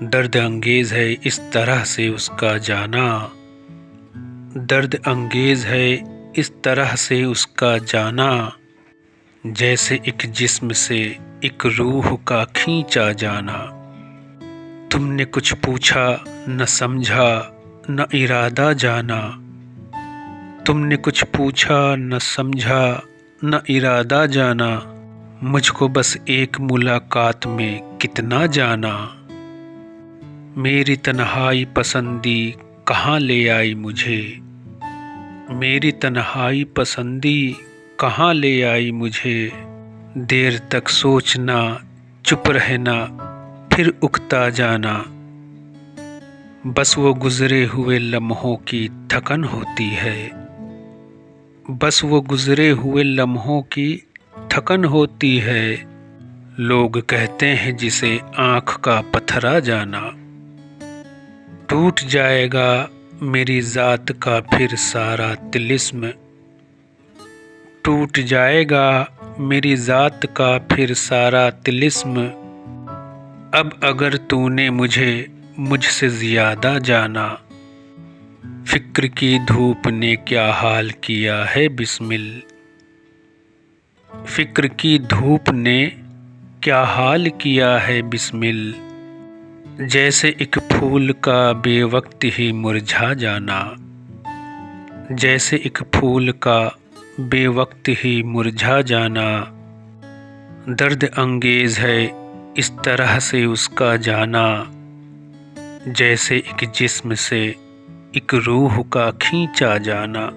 درد انگیز ہے اس طرح سے اس کا جانا، درد انگیز ہے اس طرح سے اس کا جانا، جیسے ایک جسم سے ایک روح کا کھینچا جانا۔ تم نے کچھ پوچھا نہ سمجھا نہ ارادہ جانا، تم نے کچھ پوچھا نہ سمجھا نہ ارادہ جانا، مجھ کو بس ایک ملاقات میں کتنا جانا۔ میری تنہائی پسندی کہاں لے آئی مجھے، میری تنہائی پسندی کہاں لے آئی مجھے، دیر تک سوچنا چپ رہنا پھر اکتا جانا، بس وہ گزرے ہوئے لمحوں کی تھکن ہوتی ہے، بس وہ گزرے ہوئے لمحوں کی تھکن ہوتی ہے، لوگ کہتے ہیں جسے آنکھ کا پتھرا جانا۔ ٹوٹ جائے گا میری ذات کا پھر سارا طلسم، ٹوٹ جائے گا میری ذات کا پھر سارا طلسم، اب اگر تو نے مجھے مجھ سے زیادہ جانا، فکر کی دھوپ نے کیا حال کیا ہے بسمل، فکر کی دھوپ نے کیا حال کیا ہے بسمل، جیسے ایک پھول کا بے وقت ہی مرجھا جانا، جیسے ایک پھول کا بے وقت ہی مرجھا جانا، درد انگیز ہے اس طرح سے اس کا جانا، جیسے ایک جسم سے ایک روح کا کھینچا جانا۔